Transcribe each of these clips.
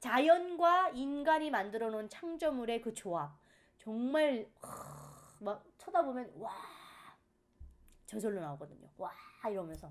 자연과 인간이 만들어 놓은 창조물의 그 조합. 정말 막 쳐다보면 와 저절로 나오거든요. 와 이러면서.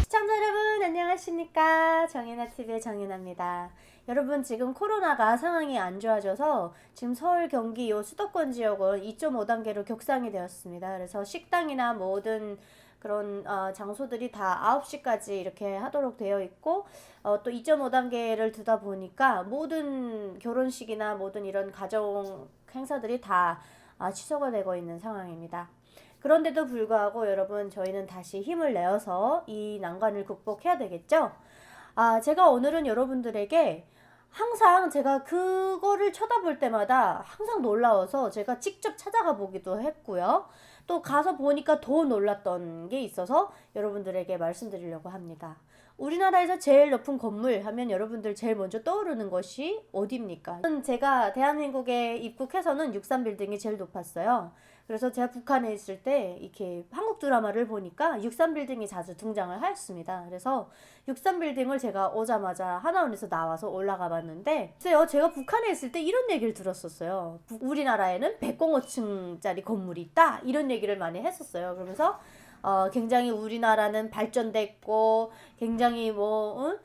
시청자 여러분 안녕하십니까. 정연아TV의 정연아입니다. 여러분 지금 코로나가 상황이 안 좋아져서 지금 서울 경기 요 수도권 지역은 2.5단계로 격상이 되었습니다. 그래서 식당이나 모든 그런 장소들이 다 9시까지 이렇게 하도록 되어 있고 또 2.5단계를 두다 보니까 모든 결혼식이나 모든 이런 가정 행사들이 다 취소가 되고 있는 상황입니다. 그런데도 불구하고 여러분 저희는 다시 힘을 내어서 이 난관을 극복해야 되겠죠? 제가 오늘은 여러분들에게 항상 제가 그거를 쳐다볼 때마다 항상 놀라워서 제가 직접 찾아가 보기도 했고요. 또 가서 보니까 더 놀랐던 게 있어서 여러분들에게 말씀드리려고 합니다. 우리나라에서 제일 높은 건물 하면 여러분들 제일 먼저 떠오르는 것이 어디입니까? 제가 대한민국에 입국해서는 63빌딩이 제일 높았어요. 그래서 제가 북한에 있을 때 이렇게 한국 드라마를 보니까 63빌딩이 자주 등장을 하였습니다. 그래서 63빌딩을 제가 오자마자 하나원에서 나와서 올라가 봤는데 글쎄요, 제가 북한에 있을 때 이런 얘기를 들었었어요. 우리나라에는 105층짜리 건물이 있다 이런 얘기를 많이 했었어요. 그러면서 굉장히 우리나라는 발전됐고 굉장히 뭐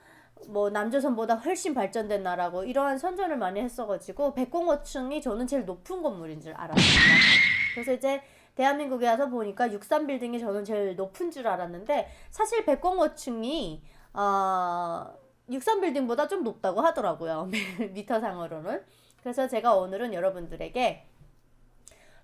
남조선보다 훨씬 발전된 나라고 이러한 선전을 많이 했어가지고 105층이 저는 제일 높은 건물인 줄 알았습니다. 그래서 이제 대한민국에 와서 보니까 63빌딩이 저는 제일 높은 줄 알았는데 사실 105층이 63빌딩보다 좀 높다고 하더라고요. 미터상으로는. 그래서 제가 오늘은 여러분들에게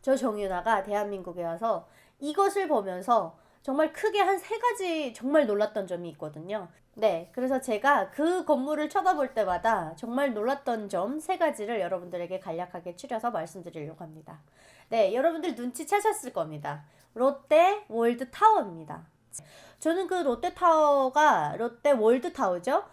저 정윤아가 대한민국에 와서 이것을 보면서 정말 크게 한 3가지 정말 놀랐던 점이 있거든요. 네, 그래서 제가 그 건물을 쳐다볼 때마다 정말 놀랐던 점 3가지를 여러분들에게 간략하게 추려서 말씀드리려고 합니다. 네, 여러분들 눈치채셨을 겁니다. 롯데 월드타워입니다. 저는 그 롯데타워가 롯데 월드타워죠.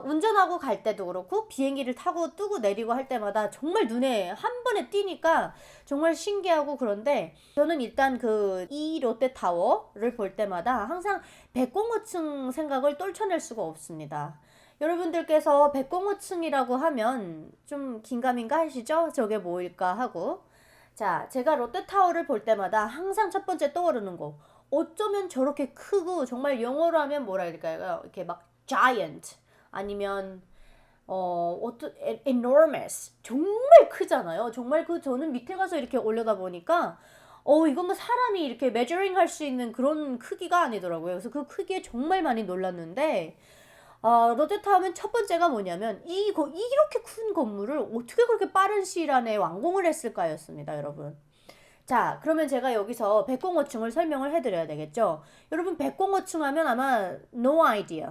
운전하고 갈 때도 그렇고 비행기를 타고 뜨고 내리고 할 때마다 정말 눈에 한 번에 띄니까 정말 신기하고 그런데 저는 일단 이 롯데타워를 볼 때마다 항상 105층 생각을 떨쳐낼 수가 없습니다. 여러분들께서 105층이라고 하면 좀 긴가민가 하시죠? 저게 뭐일까 하고. 자, 제가 롯데타워를 볼 때마다 항상 첫 번째 떠오르는 거. 어쩌면 저렇게 크고 정말 영어로 하면 뭐라 할까요? 이렇게 막 giant 아니면 enormous 정말 크잖아요. 정말 저는 밑에 가서 이렇게 올려다 보니까 이건 뭐 사람이 이렇게 measuring 할 수 있는 그런 크기가 아니더라고요. 그래서 그 크기에 정말 많이 놀랐는데 롯데타워는 첫 번째가 뭐냐면 이렇게 큰 건물을 어떻게 그렇게 빠른 시일 안에 완공을 했을까였습니다, 여러분. 자, 그러면 제가 여기서 105층을 설명을 해드려야 되겠죠. 여러분 105층 하면 아마 no idea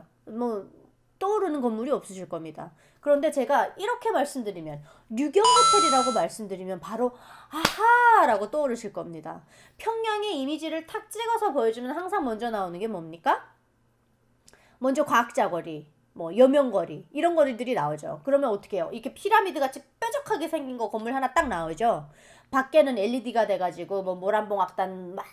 떠오르는 건물이 없으실 겁니다. 그런데 제가 이렇게 말씀드리면 류경 호텔이라고 말씀드리면 바로 아하라고 떠오르실 겁니다. 평양의 이미지를 탁 찍어서 보여주면 항상 먼저 나오는 게 뭡니까? 먼저 과학자거리, 여명거리 이런 거리들이 나오죠. 그러면 어떻게 해요? 이렇게 피라미드 같이 뾰족하게 생긴 거 건물 하나 딱 나오죠. 밖에는 LED가 돼가지고 모란봉악단 막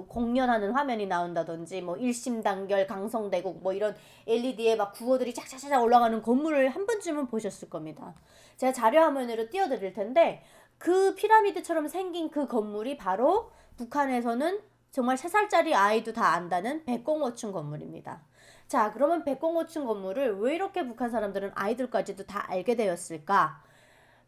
공연하는 화면이 나온다든지 일심단결 강성대국 이런 LED에 막 구호들이 쫙쫙쫙 올라가는 건물을 한 번쯤은 보셨을 겁니다. 제가 자료 화면으로 띄워드릴 텐데 그 피라미드처럼 생긴 그 건물이 바로 북한에서는 정말 3살짜리 아이도 다 안다는 105층 건물입니다. 자, 그러면 105층 건물을 왜 이렇게 북한 사람들은 아이들까지도 다 알게 되었을까?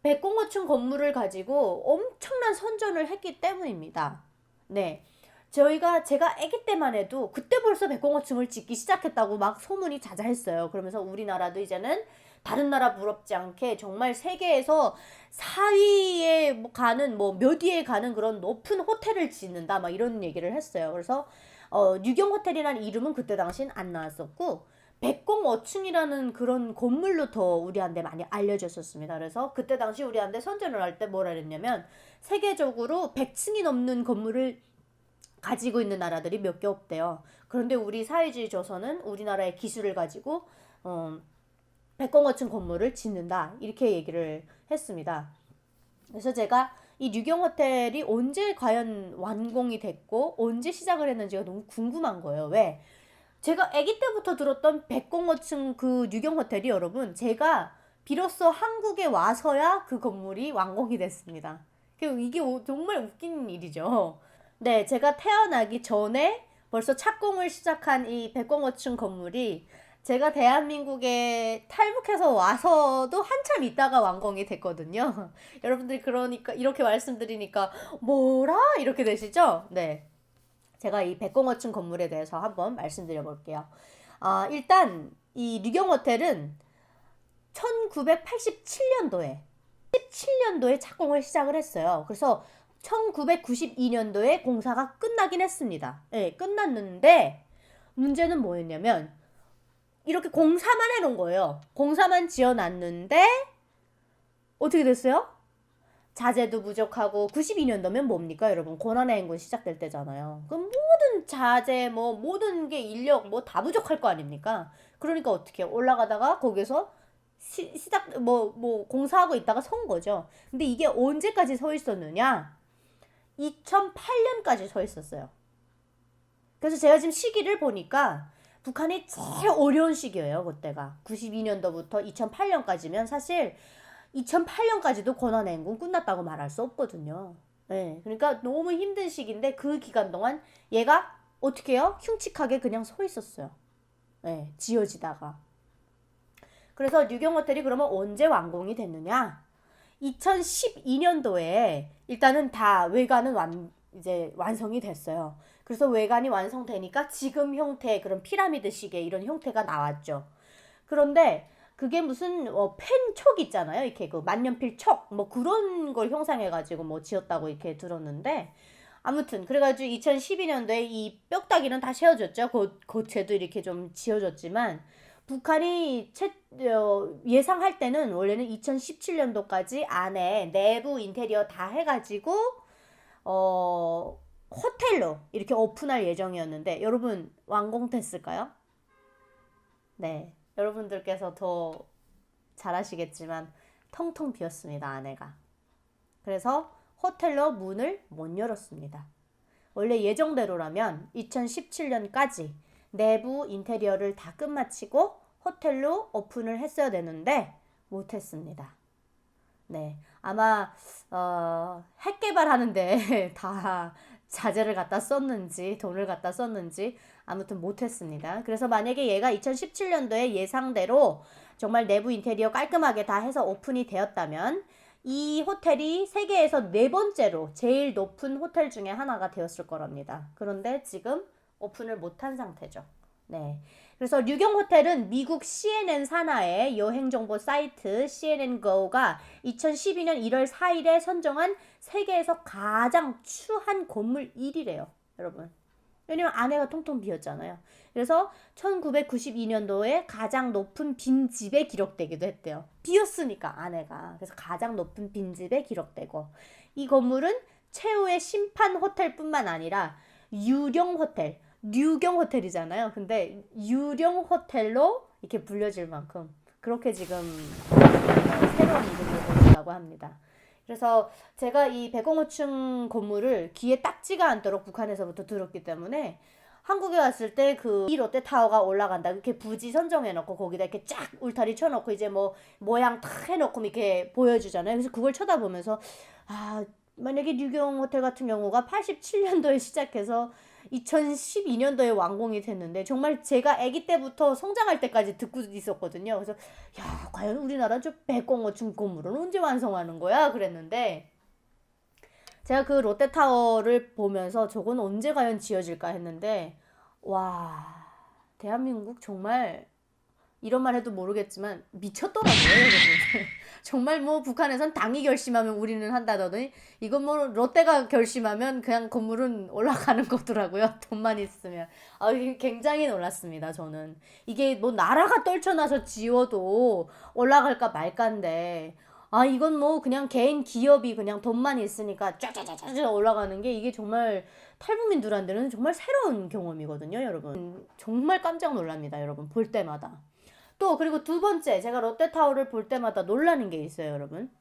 105층 건물을 가지고 엄청난 선전을 했기 때문입니다. 네. 제가 아기 때만 해도 그때 벌써 105층을 짓기 시작했다고 막 소문이 자자했어요. 그러면서 우리나라도 이제는 다른 나라 부럽지 않게 정말 세계에서 4위에 가는 몇 위에 가는 그런 높은 호텔을 짓는다 막 이런 얘기를 했어요. 그래서 류경 호텔이라는 이름은 그때 당시엔 안 나왔었고 105층이라는 그런 건물로 더 우리한테 많이 알려졌었습니다. 그래서 그때 당시 우리한테 선전을 할 때 뭐라 그랬냐면 세계적으로 100층이 넘는 건물을 가지고 있는 나라들이 몇 개 없대요. 그런데 우리 사회주의 조선은 우리나라의 기술을 가지고 백공어층 건물을 짓는다. 이렇게 얘기를 했습니다. 그래서 제가 이 류경 호텔이 언제 과연 완공이 됐고 언제 시작을 했는지가 너무 궁금한 거예요. 왜? 제가 아기 때부터 들었던 백공어층 그 류경 호텔이 여러분 제가 비로소 한국에 와서야 그 건물이 완공이 됐습니다. 이게 정말 웃긴 일이죠. 네, 제가 태어나기 전에 벌써 착공을 시작한 이 백공어층 건물이 제가 대한민국에 탈북해서 와서도 한참 있다가 완공이 됐거든요. 여러분들이 그러니까 이렇게 말씀드리니까 뭐라? 이렇게 되시죠? 네. 제가 이 백공어층 건물에 대해서 한번 말씀드려 볼게요. 일단 이 류경호텔은 1987년도에 17년도에 착공을 시작을 했어요. 그래서 1992년도에 공사가 끝나긴 했습니다. 네, 끝났는데 문제는 뭐였냐면 이렇게 공사만 해놓은 거예요. 공사만 지어놨는데 어떻게 됐어요? 자재도 부족하고 92년도면 뭡니까 여러분? 고난의 행군 시작될 때잖아요. 그럼 모든 자재 모든 게 인력 다 부족할 거 아닙니까? 그러니까 어떻게 올라가다가 거기서 시작 공사하고 있다가 선 거죠. 근데 이게 언제까지 서 있었느냐? 2008년까지 서 있었어요. 그래서 제가 지금 시기를 보니까 북한이 제일 어려운 시기예요. 그때가 92년도부터 2008년까지면 사실 2008년까지도 고난의 행군 끝났다고 말할 수 없거든요. 네, 그러니까 너무 힘든 시기인데 그 기간 동안 얘가 어떻게 해요? 흉측하게 그냥 서 있었어요. 네, 지어지다가. 그래서 류경호텔이 그러면 언제 완공이 됐느냐? 2012년도에 일단은 다 외관은 이제 완성이 됐어요. 그래서 외관이 완성되니까 지금 형태 그런 피라미드식의 이런 형태가 나왔죠. 그런데 그게 무슨 펜촉 있잖아요. 이렇게 그 만년필 촉 그런 걸 형상해가지고 지었다고 이렇게 들었는데 아무튼 그래가지고 2012년도에 이 뼈다귀는 다 세워졌죠. 고체도 이렇게 좀 지어졌지만 북한이 예상할 때는 원래는 2017년도까지 안에 내부 인테리어 다 해가지고 호텔로 이렇게 오픈할 예정이었는데 여러분 완공됐을까요? 네, 여러분들께서 더 잘 아시겠지만 텅텅 비었습니다. 안에가. 그래서 호텔로 문을 못 열었습니다. 원래 예정대로라면 2017년까지 내부 인테리어를 다 끝마치고 호텔로 오픈을 했어야 되는데 못했습니다. 네, 아마 핵 개발하는데 다 자재를 갖다 썼는지 돈을 갖다 썼는지 아무튼 못했습니다. 그래서 만약에 얘가 2017년도에 예상대로 정말 내부 인테리어 깔끔하게 다 해서 오픈이 되었다면 이 호텔이 세계에서 4번째로 제일 높은 호텔 중에 하나가 되었을 거랍니다. 그런데 지금 오픈을 못한 상태죠. 네. 그래서 류경 호텔은 미국 CNN 산하의 여행정보 사이트 CNN Go가 2012년 1월 4일에 선정한 세계에서 가장 추한 건물 1위래요. 여러분. 왜냐면 안에가 통통 비었잖아요. 그래서 1992년도에 가장 높은 빈집에 기록되기도 했대요. 비었으니까 안에가. 그래서 가장 높은 빈집에 기록되고 이 건물은 최후의 심판 호텔뿐만 아니라 유령 호텔, 류경 호텔이잖아요. 근데 유령 호텔로 이렇게 불려질 만큼 그렇게 지금 새로운 이름을 걸었다고 합니다. 그래서 제가 이 백공호층 건물을 귀에 딱지가 않도록 북한에서부터 들었기 때문에 한국에 왔을 때 이 롯데타워가 올라간다 이렇게 부지 선정해놓고 거기다 이렇게 쫙 울타리 쳐놓고 이제 모양 탁 해놓고 이렇게 보여주잖아요. 그래서 그걸 쳐다보면서 만약에 류경 호텔 같은 경우가 87년도에 시작해서 2012년도에 완공이 됐는데 정말 제가 아기 때부터 성장할 때까지 듣고 있었거든요. 그래서 과연 우리나라 저 백공어층 건물은 언제 완성하는 거야? 그랬는데 제가 그 롯데타워를 보면서 저건 언제 과연 지어질까 했는데 와 대한민국 정말 이런 말 해도 모르겠지만 미쳤더라고요. 여러분. 정말 북한에선 당이 결심하면 우리는 한다더니 이건 롯데가 결심하면 그냥 건물은 올라가는 거더라고요. 돈만 있으면. 굉장히 놀랐습니다. 저는. 이게 나라가 떨쳐놔서 지어도 올라갈까 말까인데 아, 이건 뭐 그냥 개인 기업이 그냥 돈만 있으니까 쫙쫙쫙쫙 올라가는 게 이게 정말 탈북민들한테는 정말 새로운 경험이거든요, 여러분. 정말 깜짝 놀랍니다, 여러분. 볼 때마다. 또 그리고 두 번째, 제가 롯데타워를 볼 때마다 놀라는 게 있어요, 여러분.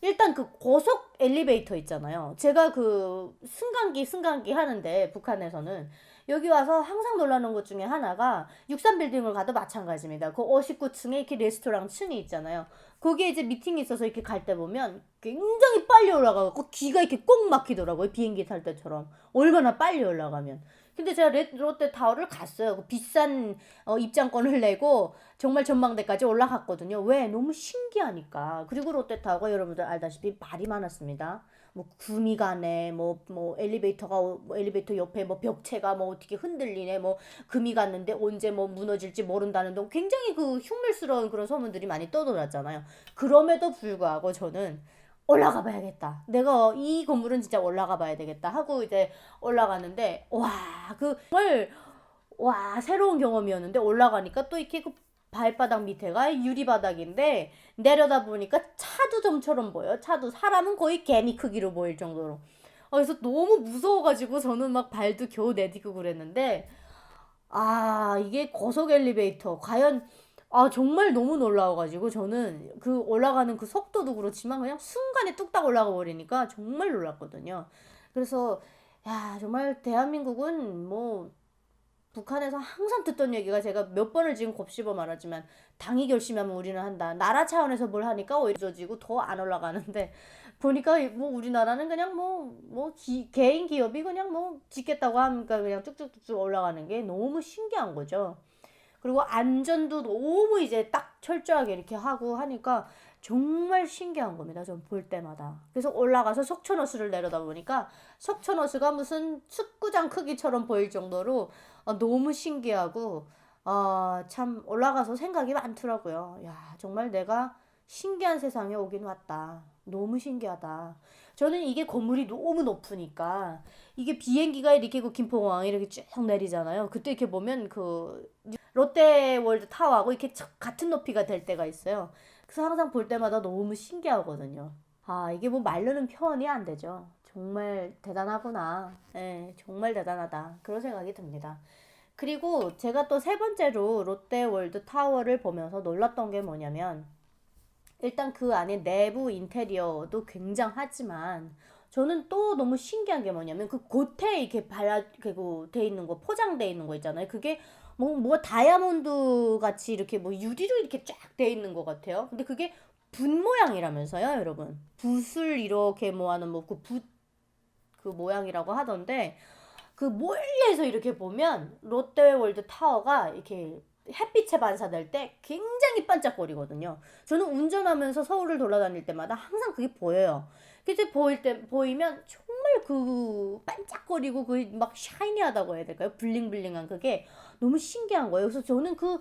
일단 그 고속 엘리베이터 있잖아요. 제가 그 승강기 하는데 북한에서는 여기 와서 항상 놀라는 것 중에 하나가 63빌딩을 가도 마찬가지입니다. 그 59층에 이렇게 레스토랑 층이 있잖아요. 거기에 이제 미팅이 있어서 이렇게 갈 때 보면 굉장히 빨리 올라가고 기가 이렇게 꼭 막히더라고요. 비행기 탈 때처럼. 얼마나 빨리 올라가면. 근데 제가 롯데타워를 갔어요. 그 비싼 입장권을 내고 정말 전망대까지 올라갔거든요. 왜? 너무 신기하니까. 그리고 롯데타워가 여러분들 알다시피 말이 많았습니다. 뭐 금이 가네, 뭐 엘리베이터가 뭐 엘리베이터 옆에 뭐 벽체가 뭐 어떻게 흔들리네, 뭐 금이 갔는데 언제 뭐 무너질지 모른다는 등 굉장히 그 흉물스러운 그런 소문들이 많이 떠돌았잖아요. 그럼에도 불구하고 저는 올라가 봐야겠다. 내가 이 건물은 진짜 올라가 봐야 되겠다 하고 이제 올라가는데 와, 그 정말 와, 새로운 경험이었는데 올라가니까 또 이렇게 그 발바닥 밑에가 유리바닥인데 내려다 보니까 차도점처럼 보여요. 차도 사람은 거의 개미 크기로 보일 정도로. 그래서 너무 무서워가지고 저는 막 발도 겨우 내딛고 그랬는데 아, 이게 고속 엘리베이터 과연 정말 너무 놀라워가지고 저는 그 올라가는 그 속도도 그렇지만 그냥 순간에 뚝딱 올라가 버리니까 정말 놀랐거든요. 그래서 야, 정말 대한민국은 뭐 북한에서 항상 듣던 얘기가 제가 몇 번을 지금 곱씹어 말하지만 당이 결심하면 우리는 한다. 나라 차원에서 뭘 하니까 오히려 져지고 더 안 올라가는데 보니까 뭐 우리나라는 그냥 개인 기업이 그냥 뭐 짓겠다고 하니까 그냥 쭉쭉쭉쭉 올라가는 게 너무 신기한 거죠. 그리고 안전도 너무 이제 딱 철저하게 이렇게 하고 하니까 정말 신기한 겁니다. 전 볼 때마다. 그래서 올라가서 석촌호수를 내려다보니까 석촌호수가 무슨 축구장 크기처럼 보일 정도로 너무 신기하고 참 올라가서 생각이 많더라고요. 야, 정말 내가 신기한 세상에 오긴 왔다. 너무 신기하다. 저는 이게 건물이 너무 높으니까 이게 비행기가 이렇게 그 김포공항에 이렇게 쭉 내리잖아요. 그때 이렇게 보면 그 롯데월드 타워하고 이렇게 같은 높이가 될 때가 있어요. 그래서 항상 볼 때마다 너무 신기하거든요. 아, 이게 뭐 말로는 표현이 안 되죠. 정말 대단하구나. 예, 정말 대단하다. 그런 생각이 듭니다. 그리고 제가 또 세 번째로 롯데월드 타워를 보면서 놀랐던 게 뭐냐면 일단 그 안에 내부 인테리어도 굉장하지만 저는 또 너무 신기한 게 뭐냐면 그 겉에 이렇게 돼 있는 거 포장돼 있는 거 있잖아요. 그게 뭐 다이아몬드 같이 이렇게 뭐 유리로 이렇게 쫙 돼 있는 것 같아요. 근데 그게 붓 모양이라면서요, 여러분. 붓을 이렇게 모아놓은 그 모양이라고 하던데 그 멀리에서 이렇게 보면 롯데월드 타워가 이렇게 햇빛에 반사될 때 굉장히 반짝거리거든요. 저는 운전하면서 서울을 돌아다닐 때마다 항상 그게 보여요. 그때 보이면 정말 그 반짝거리고 그 막 샤이니하다고 해야 될까요? 블링블링한 그게 너무 신기한 거예요. 그래서 저는 그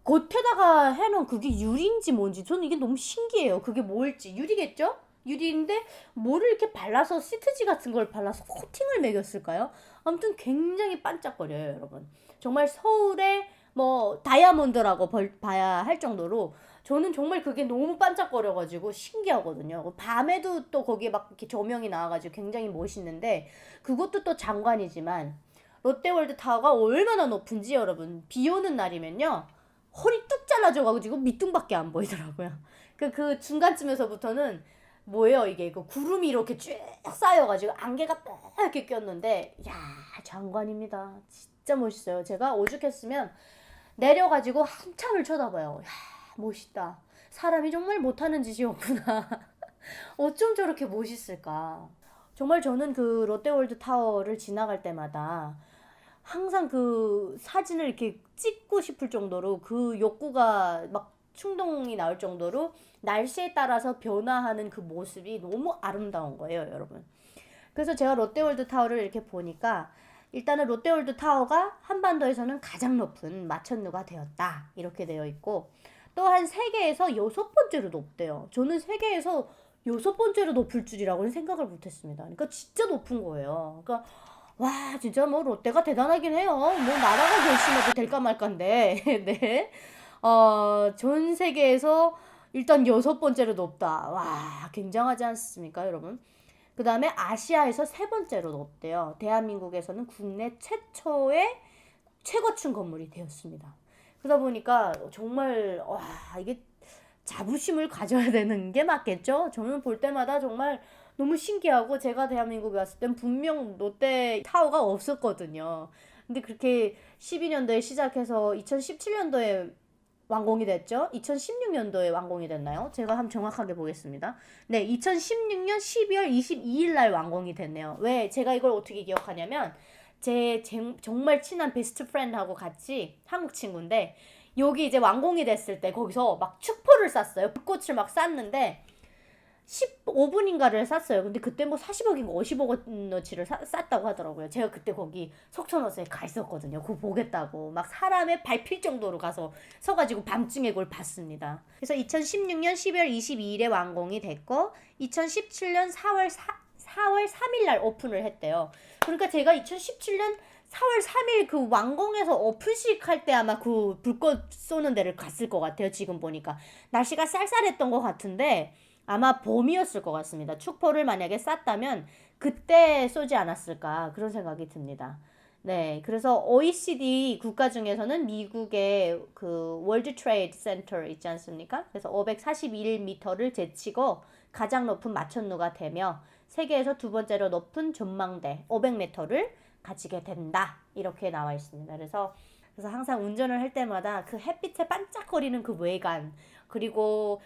겉에다가 해놓은 그게 유리인지 뭔지 저는 이게 너무 신기해요. 그게 뭘지 유리겠죠? 유리인데 뭐를 이렇게 발라서 시트지 같은 걸 발라서 코팅을 매겼을까요? 아무튼 굉장히 반짝거려요, 여러분. 정말 서울의 뭐 다이아몬드라고 봐야 할 정도로 저는 정말 그게 너무 반짝거려가지고 신기하거든요. 밤에도 또 거기에 막 이렇게 조명이 나와가지고 굉장히 멋있는데 그것도 또 장관이지만 롯데월드 타워가 얼마나 높은지 여러분 비 오는 날이면요 허리 뚝 잘라져가지고 밑둥밖에 안 보이더라고요. 그 중간쯤에서부터는 뭐예요 이게 그 구름이 이렇게 쭉 쌓여가지고 안개가 딱 이렇게 꼈는데 야 장관입니다. 진짜 멋있어요. 제가 오죽했으면 내려가지고 한참을 쳐다봐요. 야 멋있다. 사람이 정말 못하는 짓이었구나. 어쩜 저렇게 멋있을까. 정말 저는 그 롯데월드 타워를 지나갈 때마다 항상 그 사진을 이렇게 찍고 싶을 정도로 그 욕구가 막 충동이 나올 정도로 날씨에 따라서 변화하는 그 모습이 너무 아름다운 거예요, 여러분. 그래서 제가 롯데월드 타워를 이렇게 보니까 일단은 롯데월드 타워가 한반도에서는 가장 높은 마천루가 되었다. 이렇게 되어 있고 또한 세계에서 6번째로 높대요. 저는 세계에서 6번째로 높을 줄이라고는 생각을 못했습니다. 그러니까 진짜 높은 거예요. 그러니까 와 진짜 뭐 롯데가 대단하긴 해요. 뭐 나라가 결심해도 될까 말까인데 네. 전 세계에서 일단 여섯 번째로 높다. 와, 굉장하지 않습니까, 여러분? 그 다음에 아시아에서 세 번째로 높대요. 대한민국에서는 국내 최초의 최고층 건물이 되었습니다. 그러다 보니까 정말 와, 이게 자부심을 가져야 되는 게 맞겠죠? 저는 볼 때마다 정말 너무 신기하고, 제가 대한민국에 왔을 땐 분명 롯데 타워가 없었거든요. 근데 그렇게 12년도에 시작해서 2017년도에 완공이 됐죠. 2016년도에 완공이 됐나요? 제가 한번 정확하게 보겠습니다. 네, 2016년 12월 22일 날 완공이 됐네요. 왜 제가 이걸 어떻게 기억하냐면, 정말 친한 베스트 프렌드하고 같이, 한국 친구인데, 여기 이제 완공이 됐을 때 거기서 막 축포를 쐈어요. 불꽃을 막 쐈는데 15분인가를 쐈어요. 근데 그때 뭐 40억인가 50억원어치를 쐈다고 하더라고요. 제가 그때 거기 석촌호수에 가 있었거든요. 그거 보겠다고. 막 사람에 밟힐 정도로 가서 서가지고 밤중에 그걸 봤습니다. 그래서 2016년 12월 22일에 완공이 됐고, 2017년 4월 3일 날 오픈을 했대요. 그러니까 제가 2017년 4월 3일 그 완공해서 오픈식 할 때 아마 그 불꽃 쏘는 데를 갔을 것 같아요. 지금 보니까 날씨가 쌀쌀했던 것 같은데 아마 봄이었을 것 같습니다. 축포를 만약에 쐈다면 그때 쏘지 않았을까, 그런 생각이 듭니다. 네, 그래서 OECD 국가 중에서는 미국의 그 월드 트레이드 센터 있지 않습니까? 그래서 541m를 제치고 가장 높은 마천루가 되며 세계에서 두 번째로 높은 전망대 500m를 가지게 된다, 이렇게 나와 있습니다. 그래서 항상 운전을 할 때마다 그 햇빛에 반짝거리는 그 외관, 그리고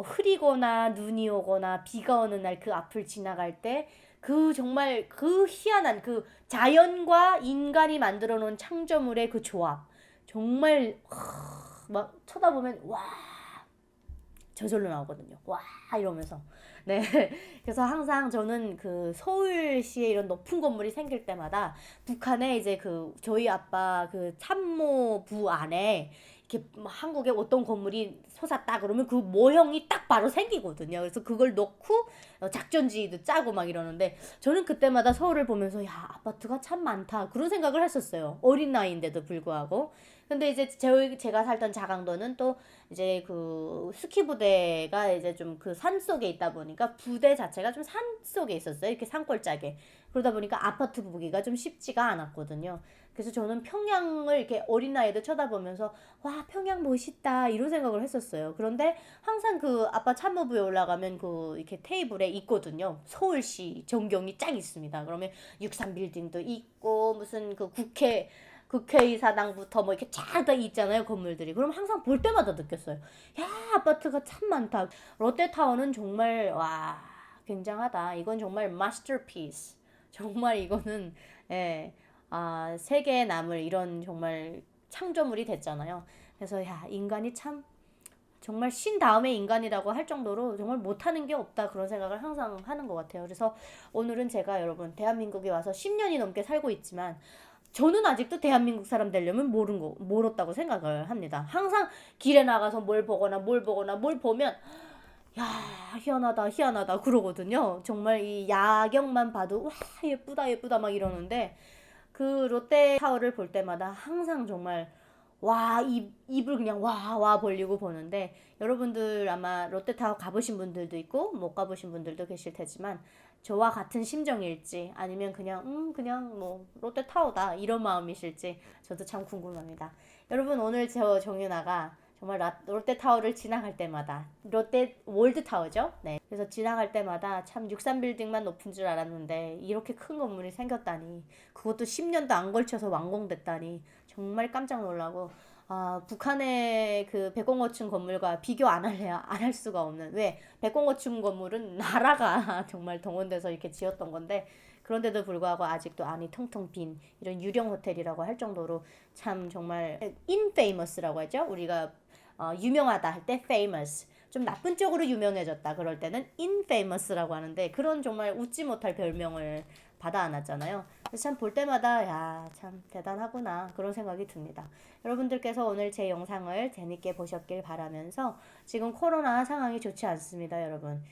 흐리거나 눈이 오거나 비가 오는 날 그 앞을 지나갈 때 그 정말 그 희한한 그 자연과 인간이 만들어 놓은 창조물의 그 조합, 정말 막 쳐다보면 와, 저절로 나오거든요. 와, 이러면서. 네. 그래서 항상 저는 그 서울시에 이런 높은 건물이 생길 때마다 북한에 이제 그 저희 아빠 그 참모부 안에 이렇게 한국에 어떤 건물이 솟았다 그러면 그 모형이 딱 바로 생기거든요. 그래서 그걸 넣고 작전지휘도 짜고 막 이러는데, 저는 그때마다 서울을 보면서 야, 아파트가 참 많다, 그런 생각을 했었어요. 어린 나이인데도 불구하고. 근데 이제 제가 살던 자강도는 또 이제 그 스키 부대가 이제 좀 그 산 속에 있다 보니까 부대 자체가 좀 산 속에 있었어요. 이렇게 산골짜기. 그러다 보니까 아파트 보기가 좀 쉽지가 않았거든요. 그래서 저는 평양을 이렇게 어린 나이에도 쳐다보면서 와, 평양 멋있다, 이런 생각을 했었어요. 그런데 항상 그 아빠 참모부에 올라가면 그 이렇게 테이블에 있거든요. 서울시 전경이 쫙 있습니다. 그러면 63 빌딩도 있고 무슨 그 국회의사당부터 뭐 이렇게 쫙 다 있잖아요, 건물들이. 그럼 항상 볼 때마다 느꼈어요. 야, 아파트가 참 많다. 롯데타워는 정말 와, 굉장하다. 이건 정말 마스터피스. 정말 이거는 예, 세계에 남을 이런 정말 창조물이 됐잖아요. 그래서 야, 인간이 참 정말 신 다음에 인간이라고 할 정도로 정말 못하는 게 없다, 그런 생각을 항상 하는 것 같아요. 그래서 오늘은 제가 여러분 대한민국에 와서 10년이 넘게 살고 있지만 저는 아직도 대한민국 사람 되려면 모르다고 생각을 합니다. 항상 길에 나가서 뭘 보거나 뭘 보면 야, 희한하다 희한하다 그러거든요. 정말 이 야경만 봐도 와, 예쁘다 막 이러는데 그 롯데타워를 볼 때마다 항상 정말 와, 입을 그냥 와 벌리고 보는데, 여러분들 아마 롯데타워 가보신 분들도 있고 못 가보신 분들도 계실 테지만 저와 같은 심정일지 아니면 그냥 뭐 롯데타워다 이런 마음이실지 저도 참 궁금합니다. 여러분, 오늘 저 정윤아가 정말 롯데타워를 지나갈 때마다, 롯데 월드타워죠? 네. 그래서 지나갈 때마다 참 63빌딩만 높은 줄 알았는데 이렇게 큰 건물이 생겼다니, 그것도 10년도 안 걸쳐서 완공됐다니 정말 깜짝 놀라고, 북한의 그 백공고층 건물과 비교 안 할 수가 없는, 왜 백공고층 건물은 나라가 정말 동원돼서 이렇게 지었던 건데 그런데도 불구하고 아직도 안이 텅텅 빈 이런 유령 호텔이라고 할 정도로 참 정말 infamous라고 하죠. 우리가 유명하다 할 때 famous, 좀 나쁜 쪽으로 유명해졌다 그럴 때는 infamous라고 하는데, 그런 정말 웃지 못할 별명을 받아 안았잖아요. 그래서 참 볼 때마다 야, 참 대단하구나, 그런 생각이 듭니다. 여러분들께서 오늘 제 영상을 재밌게 보셨길 바라면서, 지금 코로나 상황이 좋지 않습니다, 여러분.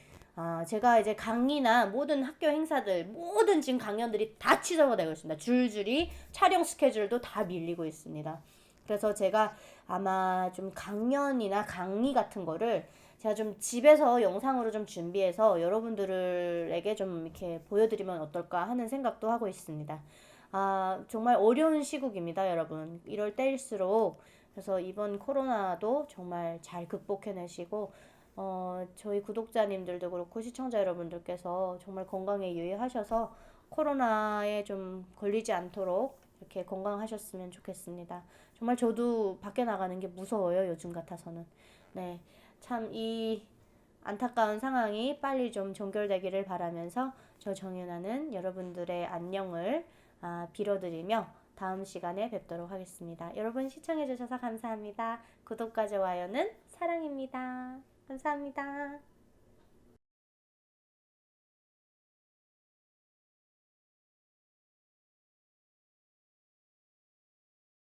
제가 이제 강의나 모든 학교 행사들, 모든 지금 강연들이 다 취소가 되고 있습니다. 줄줄이 촬영 스케줄도 다 밀리고 있습니다. 그래서 제가 아마 좀 강연이나 강의 같은 거를 제가 좀 집에서 영상으로 좀 준비해서 여러분들에게 좀 이렇게 보여드리면 어떨까 하는 생각도 하고 있습니다. 아, 정말 어려운 시국입니다, 여러분. 이럴 때일수록. 그래서 이번 코로나도 정말 잘 극복해내시고, 저희 구독자님들도 그렇고 시청자 여러분들께서 정말 건강에 유의하셔서 코로나에 좀 걸리지 않도록 이렇게 건강하셨으면 좋겠습니다. 정말 저도 밖에 나가는 게 무서워요, 요즘 같아서는. 네. 참 이 안타까운 상황이 빨리 좀 종결되기를 바라면서 저 정윤아는 여러분들의 안녕을 빌어드리며 다음 시간에 뵙도록 하겠습니다. 여러분 시청해주셔서 감사합니다. 구독과 좋아요는 사랑입니다. 감사합니다.